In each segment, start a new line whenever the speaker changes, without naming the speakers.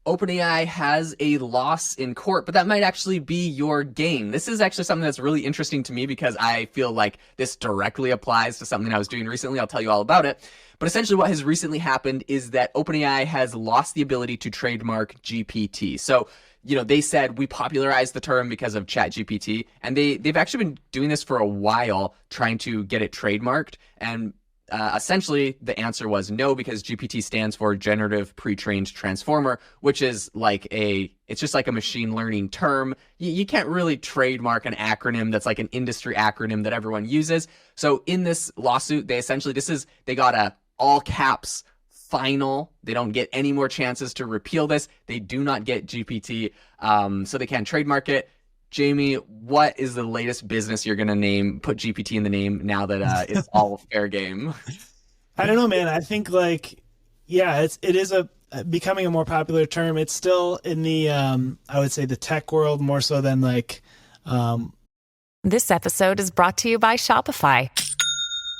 OpenAI has a loss in court, but that might actually be your gain. This is actually something that's really interesting to me because I feel like this directly applies to something I was doing recently. I'll tell you all about it. But essentially, what has recently happened is that OpenAI has lost the ability to trademark GPT. So, they said we popularized the term because of ChatGPT, and they've actually been doing this for a while, trying to get it trademarked. And essentially, the answer was no, because GPT stands for Generative Pre-trained Transformer, which is it's just like a machine learning term. You can't really trademark an acronym that's like an industry acronym that everyone uses. So in this lawsuit, they got a all caps final. They don't get any more chances to repeal this. They do not get GPT, so they can't trademark it. Jamie, what is the latest business you're going to put GPT in the name now that it's all fair game?
I don't know, man. I think yeah, it is becoming a more popular term. It's still in the I would say the tech world more so than um,
This episode is brought to you by Shopify.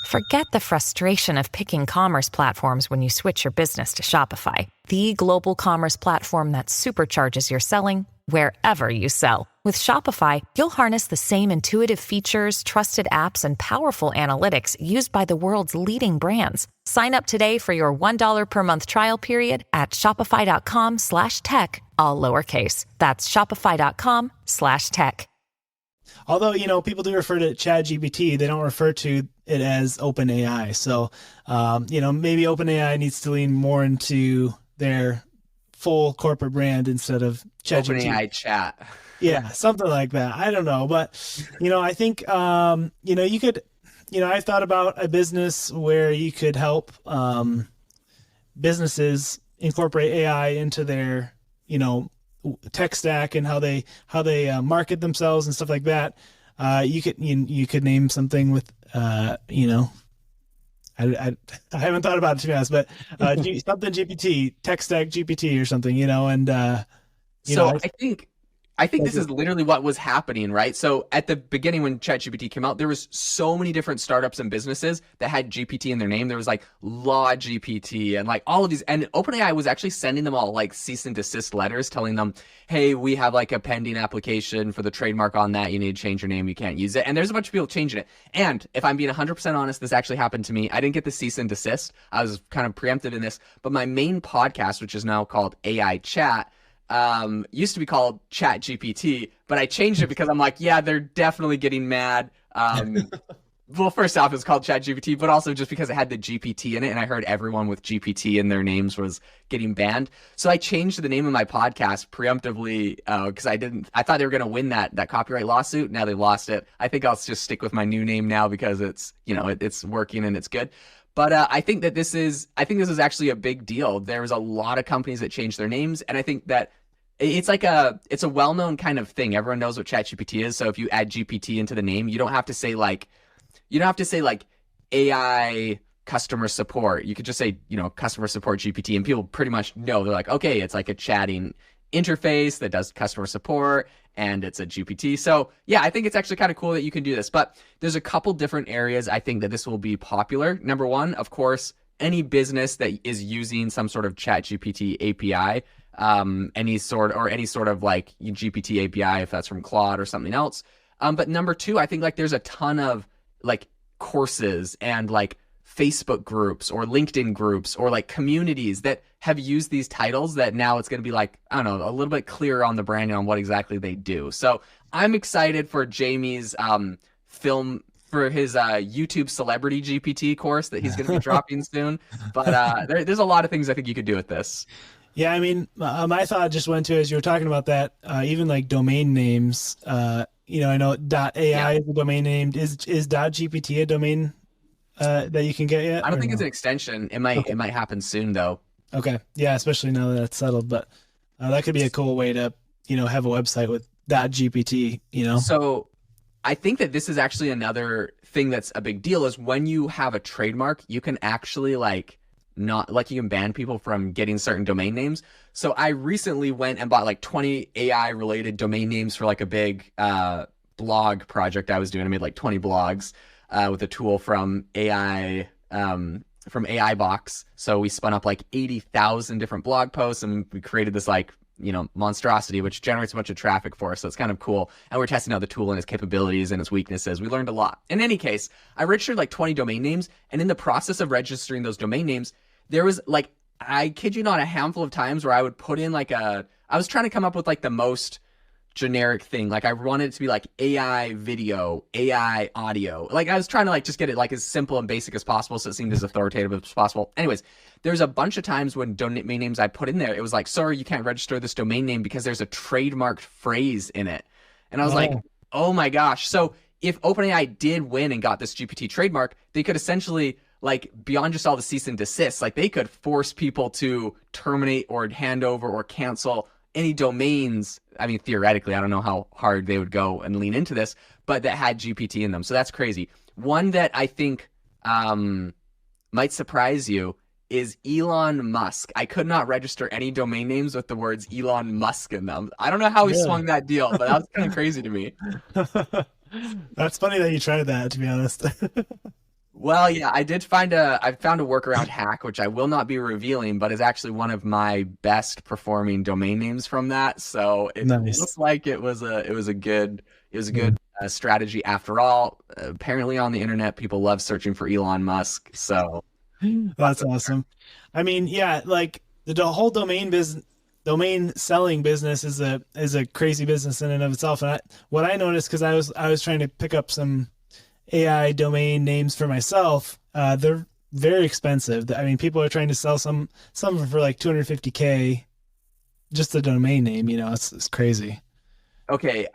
Forget the frustration of picking commerce platforms when you switch your business to Shopify, the global commerce platform that supercharges your selling wherever you sell. With Shopify, you'll harness the same intuitive features, trusted apps, and powerful analytics used by the world's leading brands. Sign up today for your $1 per month trial period at shopify.com/tech, all lowercase. That's shopify.com/tech.
Although, people do refer to ChatGPT, they don't refer to it as OpenAI. So, maybe OpenAI needs to lean more into their full corporate brand instead of ChatGPT.
OpenAI chat.
Yeah, something like that. I don't know. But, I think, you could, I've thought about a business where you could help businesses incorporate AI into their, tech stack and how they market themselves and stuff like that. You could name something with I haven't thought about it, to be honest, but something GPT, tech stack GPT or something, and
I think this is literally what was happening, right? So at the beginning when ChatGPT came out, there was so many different startups and businesses that had GPT in their name. There was like Law GPT and like all of these, and OpenAI was actually sending them all like cease and desist letters telling them, hey, we have like a pending application for the trademark on that. You need to change your name. You can't use it. And there's a bunch of people changing it. And if I'm being 100% honest, this actually happened to me. I didn't get the cease and desist. I was kind of preempted in this, but my main podcast, which is now called AI Chat, used to be called Chat GPT, but I changed it because I'm like, yeah, they're definitely getting mad. Well, first off, it's called Chat GPT, but also just because it had the GPT in it, and I heard everyone with GPT in their names was getting banned. So I changed the name of my podcast preemptively because I thought they were going to win that copyright lawsuit. Now they lost it. I think I'll just stick with my new name now because it's, it's working and it's good. But I think this is actually a big deal. There's a lot of companies that change their names, and I think that it's a well-known kind of thing. Everyone knows what ChatGPT is. So if you add GPT into the name, you don't have to say like AI customer support. You could just say, customer support GPT, and people pretty much know. They're like, okay, it's like a chatting interface that does customer support, and it's a GPT. So yeah, I think it's actually kind of cool that you can do this. But there's a couple different areas I think that this will be popular. Number one, of course, any business that is using some sort of ChatGPT API, any sort of like GPT API, if that's from Claude or something else. But number two, I think like there's a ton of like courses and like Facebook groups or LinkedIn groups or like communities that have used these titles that now it's going to be like, I don't know, a little bit clearer on the branding on what exactly they do. So I'm excited for Jamie's film for his YouTube celebrity GPT course that he's going to be dropping soon. But there's a lot of things I think you could do with this.
Yeah, I mean, my thought just went to, as you were talking about that, even like domain names. I know .ai is a domain name. Is .gpt a domain that you can get yet?
I don't think it's an extension. It might happen soon though.
Okay, yeah, especially now that that's settled. But that could be a cool way to have a website with .gpt.
So I think that this is actually another thing that's a big deal. Is when you have a trademark, you can actually you can ban people from getting certain domain names. So I recently went and bought like 20 AI related domain names for like a big blog project I was doing. I made like 20 blogs with a tool from AI AI Box. So we spun up like 80,000 different blog posts, and we created this like, monstrosity, which generates a bunch of traffic for us. So it's kind of cool. And we're testing out the tool and its capabilities and its weaknesses. We learned a lot. In any case, I registered like 20 domain names. And in the process of registering those domain names, there was like, I kid you not, a handful of times where I would put in I was trying to come up with like the most generic thing. Like I wanted it to be like AI video, AI audio. Like I was trying to like just get it like as simple and basic as possible, so it seemed as authoritative as possible. Anyways, there's a bunch of times when domain names I put in there, it was like, sorry, you can't register this domain name because there's a trademarked phrase in it. And I was like, oh my gosh. So if OpenAI did win and got this GPT trademark, they could essentially, like, beyond just all the cease and desist, like they could force people to terminate or hand over or cancel any domains. I mean, theoretically, I don't know how hard they would go and lean into this, but that had GPT in them. So that's crazy. One that I think might surprise you is Elon Musk. I could not register any domain names with the words Elon Musk in them. I don't know how he swung that deal, but that was kind of crazy to me.
That's funny that you tried that, to be honest.
Well, yeah, I found a workaround hack, which I will not be revealing, but is actually one of my best performing domain names from that. So it looks like it was a good strategy after all. Apparently on the internet, people love searching for Elon Musk. So
that's awesome. I mean, yeah, like the whole domain selling business is a crazy business in and of itself. And what I noticed, because I was trying to pick up some AI domain names for myself, they're very expensive. I mean, people are trying to sell some for like $250K, just the domain name. It's crazy.
Okay.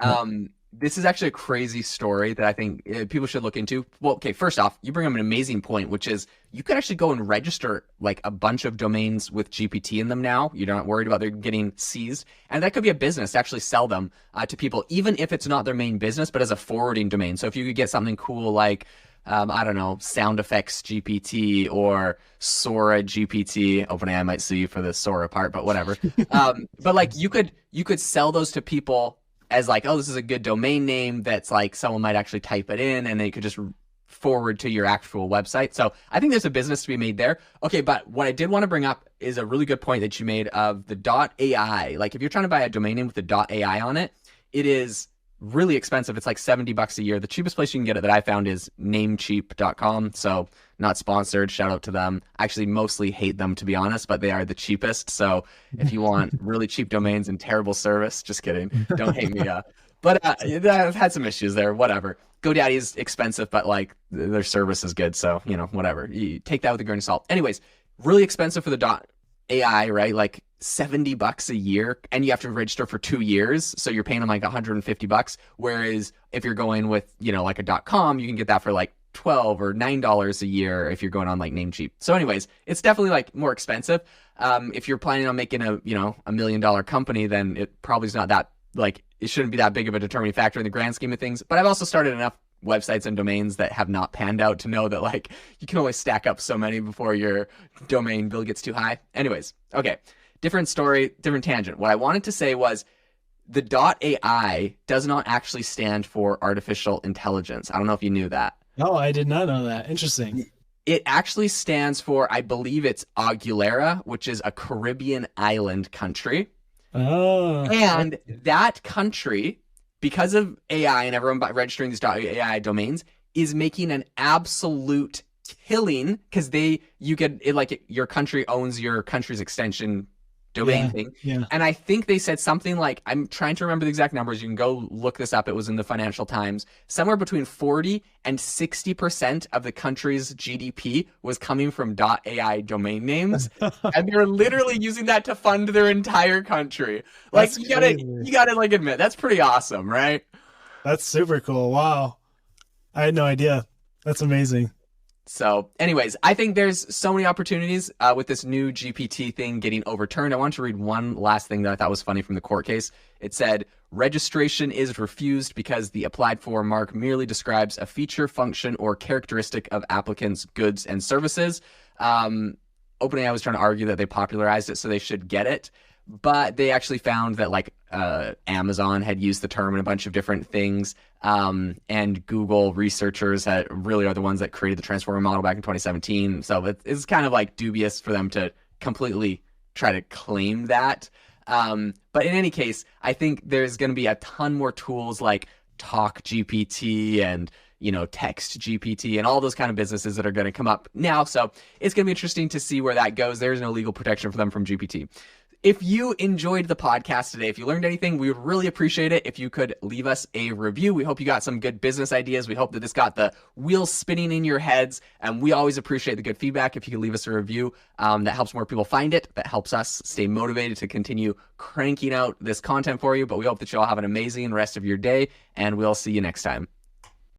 This is actually a crazy story that I think people should look into. Well, okay, first off, you bring up an amazing point, which is you could actually go and register like a bunch of domains with GPT in them now. You're not worried about them getting seized. And that could be a business to actually sell them to people, even if it's not their main business, but as a forwarding domain. So if you could get something cool like, I don't know, sound effects GPT or Sora GPT. OpenAI might sue you for the Sora part, but whatever. But like you could sell those to people as like, oh, this is a good domain name that's like someone might actually type it in and they could just forward to your actual website. So I think there's a business to be made there. Okay, but what I did want to bring up is a really good point that you made of the .ai. Like if you're trying to buy a domain name with the .ai on it, it is really expensive. It's like $70 a year. The cheapest place you can get it that I found is namecheap.com. So not sponsored. Shout out to them. I actually mostly hate them, to be honest, but they are the cheapest. So if you want really cheap domains and terrible service, just kidding. Don't hate me. But I've had some issues there. Whatever. GoDaddy is expensive, but like their service is good. So, whatever. You take that with a grain of salt. Anyways, really expensive for the .ai, right? Like $70 a year, and you have to register for 2 years. So you're paying them like $150. Whereas if you're going with, like a .com, you can get that for like $12 or $9 a year if you're going on like Namecheap. So anyways, it's definitely like more expensive. If you're planning on making a $1 million company, then it probably is not that, like, it shouldn't be that big of a determining factor in the grand scheme of things. But I've also started enough websites and domains that have not panned out to know that like you can only stack up so many before your domain bill gets too high. Anyways, okay, different story, different tangent. What I wanted to say was the .ai does not actually stand for artificial intelligence. I don't know if you knew that.
No, I did not know that. Interesting.
It actually stands for, I believe it's Aguilera, which is a Caribbean island country.
Oh.
And that country, because of AI and everyone registering these .ai domains, is making an absolute killing because your country owns your country's extension domain thing.
Yeah.
And I think they said something like, I'm trying to remember the exact numbers. You can go look this up. It was in the Financial Times. Somewhere between 40 and 60% of the country's GDP was coming from .ai domain names. And they were literally using that to fund their entire country. Like you gotta like admit, that's pretty awesome, right?
That's super cool. Wow. I had no idea. That's amazing.
So anyways, I think there's so many opportunities with this new GPT thing getting overturned. I want to read one last thing that I thought was funny from the court case. It said, registration is refused because the applied for mark merely describes a feature, function, or characteristic of applicants' goods and services. OpenAI was trying to argue that they popularized it, so they should get it. but they actually found that like Amazon had used the term in a bunch of different things. And Google researchers really are the ones that created the transformer model back in 2017. So it's kind of like dubious for them to completely try to claim that. But in any case, I think there's going to be a ton more tools like Talk GPT and Text GPT and all those kind of businesses that are going to come up now. So it's going to be interesting to see where that goes. There's no legal protection for them from GPT. If you enjoyed the podcast today, if you learned anything, we would really appreciate it if you could leave us a review. We hope you got some good business ideas. We hope that this got the wheels spinning in your heads. And we always appreciate the good feedback. If you could leave us a review, that helps more people find it. That helps us stay motivated to continue cranking out this content for you. But we hope that you all have an amazing rest of your day, and we'll see you next time.